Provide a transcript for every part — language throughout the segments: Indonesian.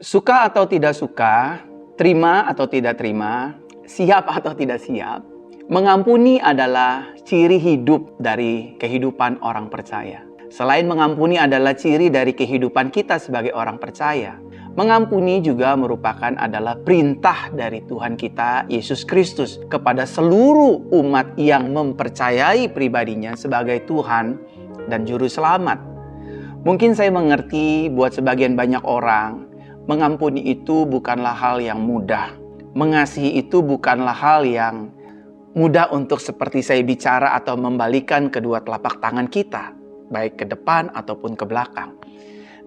Suka atau tidak suka, terima atau tidak terima, siap atau tidak siap, mengampuni adalah ciri hidup dari kehidupan orang percaya. Selain mengampuni adalah ciri dari kehidupan kita sebagai orang percaya, mengampuni juga merupakan adalah perintah dari Tuhan kita, Yesus Kristus, kepada seluruh umat yang mempercayai pribadinya sebagai Tuhan dan Juru Selamat. Mungkin saya mengerti buat sebagian banyak orang, mengampuni itu bukanlah hal yang mudah. Mengasihi itu bukanlah hal yang mudah untuk seperti saya bicara atau membalikan kedua telapak tangan kita, baik ke depan ataupun ke belakang.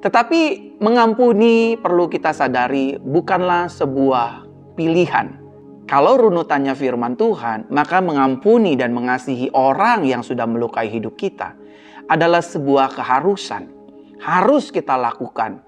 Tetapi mengampuni perlu kita sadari bukanlah sebuah pilihan. Kalau runutannya firman Tuhan, maka mengampuni dan mengasihi orang yang sudah melukai hidup kita adalah sebuah keharusan. Harus kita lakukan.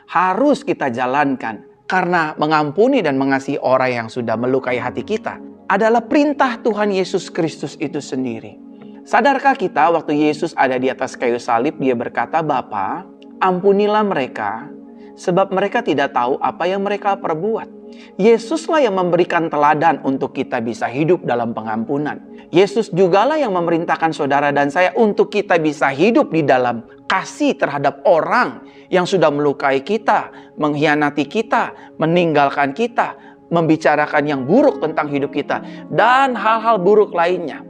Harus kita jalankan, karena mengampuni dan mengasihi orang yang sudah melukai hati kita adalah perintah Tuhan Yesus Kristus itu sendiri. Sadarkah kita waktu Yesus ada di atas kayu salib, dia berkata, "Bapa, ampunilah mereka, sebab mereka tidak tahu apa yang mereka perbuat." Yesuslah yang memberikan teladan untuk kita bisa hidup dalam pengampunan. Yesus jugalah yang memerintahkan saudara dan saya untuk kita bisa hidup di dalam kasih terhadap orang yang sudah melukai kita, mengkhianati kita, meninggalkan kita, membicarakan yang buruk tentang hidup kita, dan hal-hal buruk lainnya.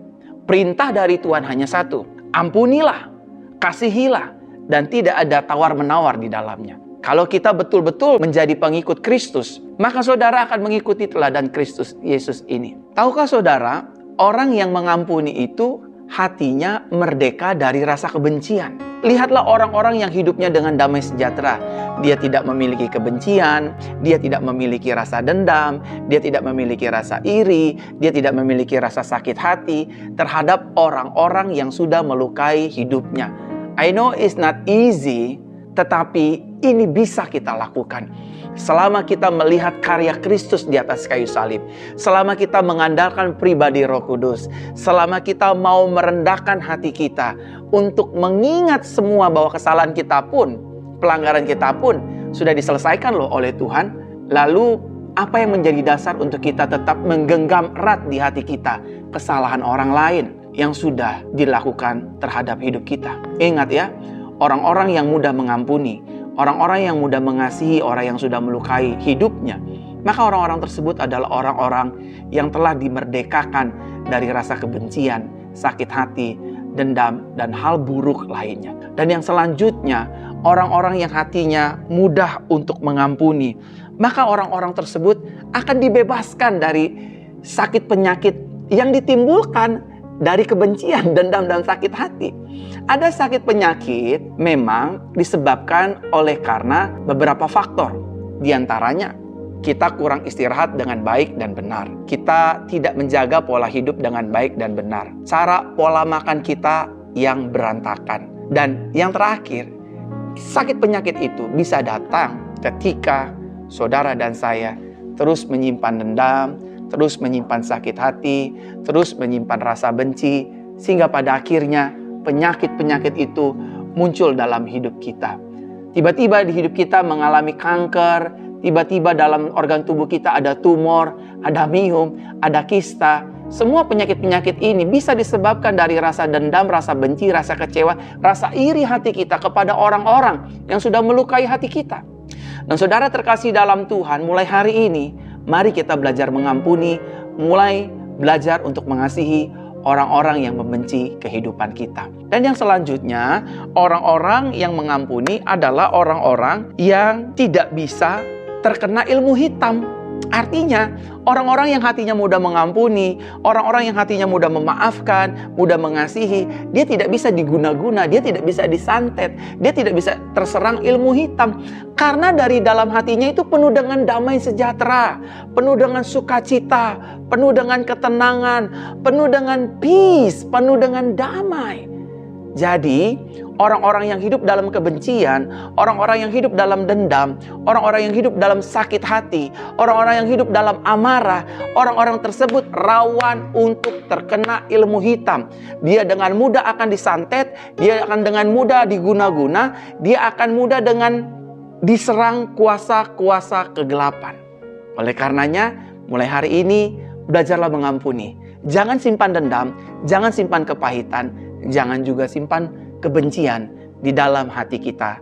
Perintah dari Tuhan hanya satu, ampunilah, kasihilah, dan tidak ada tawar-menawar di dalamnya. Kalau kita betul-betul menjadi pengikut Kristus, maka saudara akan mengikuti teladan Kristus Yesus ini. Tahukah saudara, orang yang mengampuni itu hatinya merdeka dari rasa kebencian. Lihatlah orang-orang yang hidupnya dengan damai sejahtera. Dia tidak memiliki kebencian, dia tidak memiliki rasa dendam, dia tidak memiliki rasa iri, dia tidak memiliki rasa sakit hati terhadap orang-orang yang sudah melukai hidupnya. I know it's not easy, tetapi ini bisa kita lakukan. Selama kita melihat karya Kristus di atas kayu salib, selama kita mengandalkan pribadi Roh Kudus, selama kita mau merendahkan hati kita untuk mengingat semua bahwa kesalahan kita pun, pelanggaran kita pun sudah diselesaikan loh oleh Tuhan. Lalu apa yang menjadi dasar untuk kita tetap menggenggam erat di hati kita kesalahan orang lain yang sudah dilakukan terhadap hidup kita? Ingat ya, orang-orang yang mudah mengampuni, orang-orang yang mudah mengasihi orang yang sudah melukai hidupnya, maka orang-orang tersebut adalah orang-orang yang telah dimerdekakan dari rasa kebencian, sakit hati, dendam, dan hal buruk lainnya. Dan yang selanjutnya, orang-orang yang hatinya mudah untuk mengampuni, maka orang-orang tersebut akan dibebaskan dari sakit penyakit yang ditimbulkan dari kebencian, dendam, dan sakit hati. Ada sakit penyakit memang disebabkan oleh karena beberapa faktor. Di antaranya, kita kurang istirahat dengan baik dan benar. Kita tidak menjaga pola hidup dengan baik dan benar. Cara pola makan kita yang berantakan. Dan yang terakhir, sakit penyakit itu bisa datang ketika saudara dan saya terus menyimpan dendam, terus menyimpan sakit hati, terus menyimpan rasa benci, sehingga pada akhirnya penyakit-penyakit itu muncul dalam hidup kita. Tiba-tiba di hidup kita mengalami kanker, tiba-tiba dalam organ tubuh kita ada tumor, ada miom, ada kista. Semua penyakit-penyakit ini bisa disebabkan dari rasa dendam, rasa benci, rasa kecewa, rasa iri hati kita kepada orang-orang yang sudah melukai hati kita. Dan saudara terkasih dalam Tuhan, mulai hari ini, mari kita belajar mengampuni, mulai belajar untuk mengasihi orang-orang yang membenci kehidupan kita. Dan yang selanjutnya, orang-orang yang mengampuni adalah orang-orang yang tidak bisa terkena ilmu hitam. Artinya, orang-orang yang hatinya mudah mengampuni, orang-orang yang hatinya mudah memaafkan, mudah mengasihi, dia tidak bisa diguna-guna, dia tidak bisa disantet, dia tidak bisa terserang ilmu hitam. Karena dari dalam hatinya itu penuh dengan damai sejahtera, penuh dengan sukacita, penuh dengan ketenangan, penuh dengan peace, penuh dengan damai. Jadi, orang-orang yang hidup dalam kebencian, orang-orang yang hidup dalam dendam, orang-orang yang hidup dalam sakit hati, orang-orang yang hidup dalam amarah, orang-orang tersebut rawan untuk terkena ilmu hitam. Dia dengan mudah akan disantet, dia akan dengan mudah diguna-guna, dia akan mudah dengan diserang kuasa-kuasa kegelapan. Oleh karenanya, mulai hari ini belajarlah mengampuni. Jangan simpan dendam, jangan simpan kepahitan, jangan juga simpan kebencian di dalam hati kita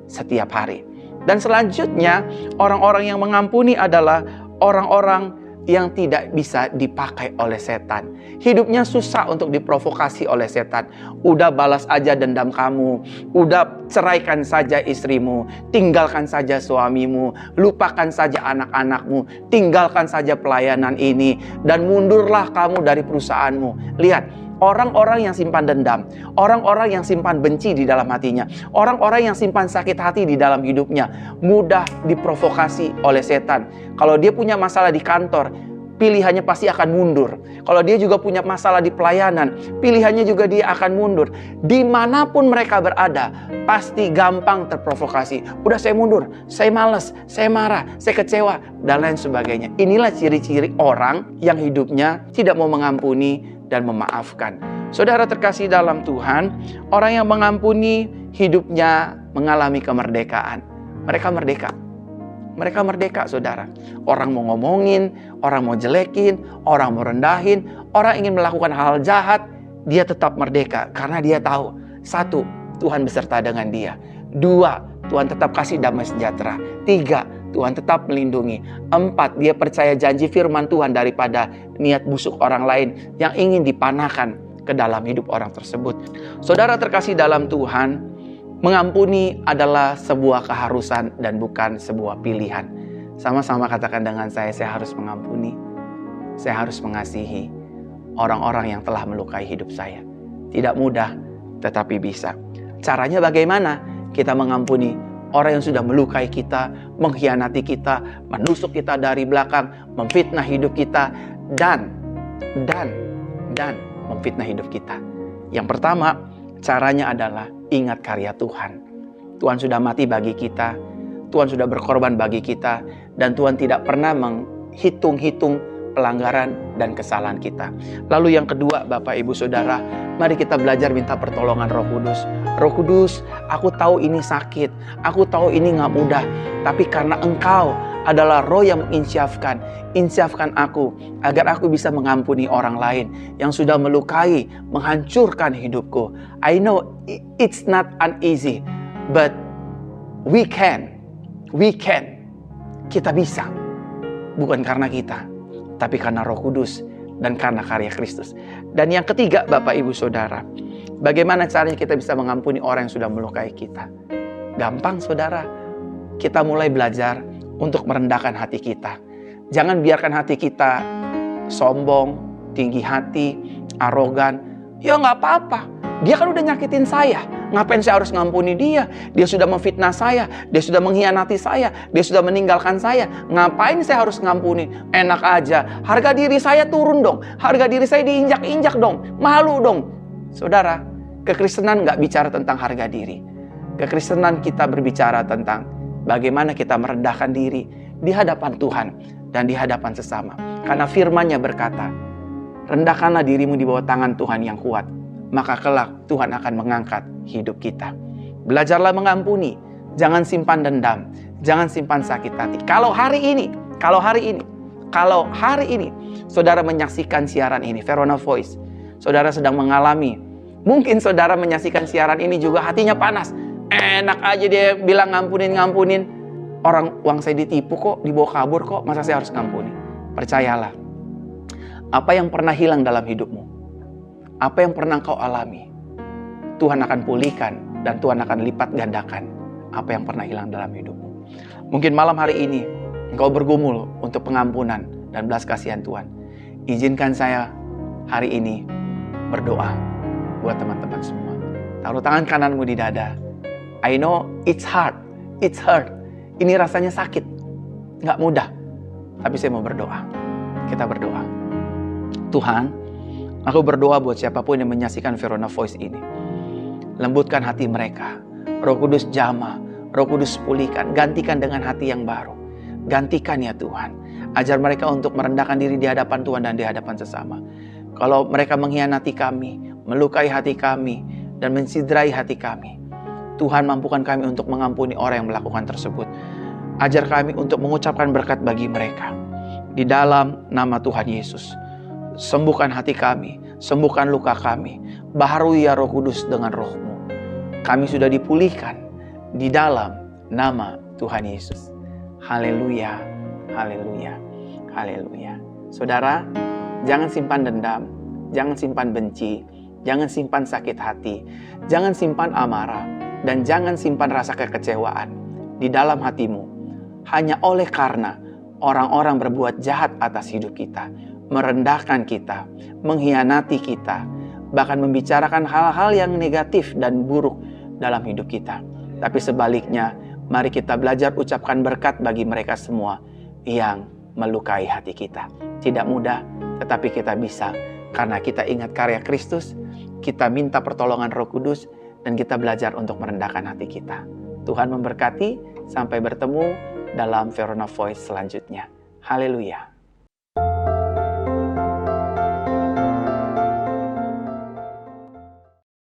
setiap hari. Dan selanjutnya, orang-orang yang mengampuni adalah orang-orang yang tidak bisa dipakai oleh setan. Hidupnya susah untuk diprovokasi oleh setan. Udah balas aja dendam kamu, udah ceraikan saja istrimu, tinggalkan saja suamimu, lupakan saja anak-anakmu, tinggalkan saja pelayanan ini, dan mundurlah kamu dari perusahaanmu. Lihat, orang-orang yang simpan dendam, orang-orang yang simpan benci di dalam hatinya, orang-orang yang simpan sakit hati di dalam hidupnya, mudah diprovokasi oleh setan. Kalau dia punya masalah di kantor, pilihannya pasti akan mundur. Kalau dia juga punya masalah di pelayanan, pilihannya juga dia akan mundur. Dimanapun mereka berada, pasti gampang terprovokasi. Udah, saya mundur, saya malas, saya marah, saya kecewa, dan lain sebagainya. Inilah ciri-ciri orang yang hidupnya tidak mau mengampuni dan memaafkan. Saudara terkasih dalam Tuhan, orang yang mengampuni hidupnya mengalami kemerdekaan. Mereka merdeka. Mereka merdeka, saudara. Orang mau ngomongin, orang mau jelekin, orang mau rendahin, orang ingin melakukan hal jahat, dia tetap merdeka. Karena dia tahu, satu, Tuhan beserta dengan dia. Dua, Tuhan tetap kasih damai sejahtera. Tiga, Tuhan tetap melindungi. Empat, dia percaya janji firman Tuhan daripada niat busuk orang lain yang ingin dipanahkan ke dalam hidup orang tersebut. Saudara terkasih dalam Tuhan, mengampuni adalah sebuah keharusan dan bukan sebuah pilihan. Sama-sama katakan dengan saya harus mengampuni. Saya harus mengasihi orang-orang yang telah melukai hidup saya. Tidak mudah, tetapi bisa. Caranya bagaimana? Kita mengampuni orang yang sudah melukai kita, mengkhianati kita, menusuk kita dari belakang, memfitnah hidup kita, dan memfitnah hidup kita. Yang pertama, caranya adalah ingat karya Tuhan. Tuhan sudah mati bagi kita, Tuhan sudah berkorban bagi kita, dan Tuhan tidak pernah menghitung-hitung pelanggaran dan kesalahan kita. Lalu yang kedua, Bapak Ibu Saudara, mari kita belajar minta pertolongan Roh Kudus. Roh Kudus, aku tahu ini sakit, aku tahu ini gak mudah, tapi karena Engkau adalah Roh yang menginsyafkan aku agar aku bisa mengampuni orang lain yang sudah melukai, menghancurkan hidupku. I know it's not uneasy, but we can. Kita bisa, bukan karena kita, tapi karena Roh Kudus dan karena karya Kristus. Dan yang ketiga, Bapak Ibu Saudara, bagaimana caranya kita bisa mengampuni orang yang sudah melukai kita? Gampang, saudara. Kita mulai belajar untuk merendahkan hati kita. Jangan biarkan hati kita sombong, tinggi hati, arogan. Ya nggak apa-apa, dia kan udah nyakitin saya. Ngapain saya harus ngampuni dia? Dia sudah memfitnah saya, dia sudah mengkhianati saya, dia sudah meninggalkan saya. Ngapain saya harus ngampuni? Enak aja, harga diri saya turun dong. Harga diri saya diinjak-injak dong. Malu dong. Saudara, kekristenan nggak bicara tentang harga diri. Kekristenan kita berbicara tentang bagaimana kita merendahkan diri di hadapan Tuhan dan di hadapan sesama. Karena firman-Nya berkata, rendahkanlah dirimu di bawah tangan Tuhan yang kuat, maka kelak Tuhan akan mengangkat hidup kita. Belajarlah mengampuni, jangan simpan dendam, jangan simpan sakit hati. Kalau hari ini, saudara menyaksikan siaran ini, Verona Voice, saudara sedang mengalami, mungkin saudara menyaksikan siaran ini juga hatinya panas. Enak aja dia bilang ngampunin. Orang uang saya ditipu kok, dibawa kabur kok, masa saya harus ngampuni? Percayalah, apa yang pernah hilang dalam hidupmu, apa yang pernah kau alami, Tuhan akan pulihkan dan Tuhan akan lipat gandakan apa yang pernah hilang dalam hidupmu. Mungkin malam hari ini engkau bergumul untuk pengampunan dan belas kasihan Tuhan. Izinkan saya hari ini berdoa buat teman-teman semua. Taruh tangan kananmu di dada. I know it's hard. Ini rasanya sakit, nggak mudah. Tapi saya mau berdoa. Kita berdoa. Tuhan, aku berdoa buat siapapun yang menyaksikan Verona Voice ini. Lembutkan hati mereka. Roh Kudus jamah, Roh Kudus pulihkan, gantikan dengan hati yang baru. Gantikan ya Tuhan. Ajar mereka untuk merendahkan diri di hadapan Tuhan dan di hadapan sesama. Kalau mereka mengkhianati kami, melukai hati kami, dan mensidrai hati kami, Tuhan, mampukan kami untuk mengampuni orang yang melakukan tersebut. Ajar kami untuk mengucapkan berkat bagi mereka. Di dalam nama Tuhan Yesus, sembuhkan hati kami, sembuhkan luka kami. Baharui ya Roh Kudus dengan Roh-Mu. Kami sudah dipulihkan di dalam nama Tuhan Yesus. Haleluya, haleluya, haleluya. Saudara, jangan simpan dendam, jangan simpan benci, jangan simpan sakit hati, jangan simpan amarah, dan jangan simpan rasa kekecewaan di dalam hatimu. Hanya oleh karena orang-orang berbuat jahat atas hidup kita, merendahkan kita, mengkhianati kita, bahkan membicarakan hal-hal yang negatif dan buruk dalam hidup kita. Tapi sebaliknya, mari kita belajar ucapkan berkat bagi mereka semua yang melukai hati kita. Tidak mudah, tetapi kita bisa. Karena kita ingat karya Kristus, kita minta pertolongan Roh Kudus, dan kita belajar untuk merendahkan hati kita. Tuhan memberkati, sampai bertemu dalam Verona Voice selanjutnya. Haleluya.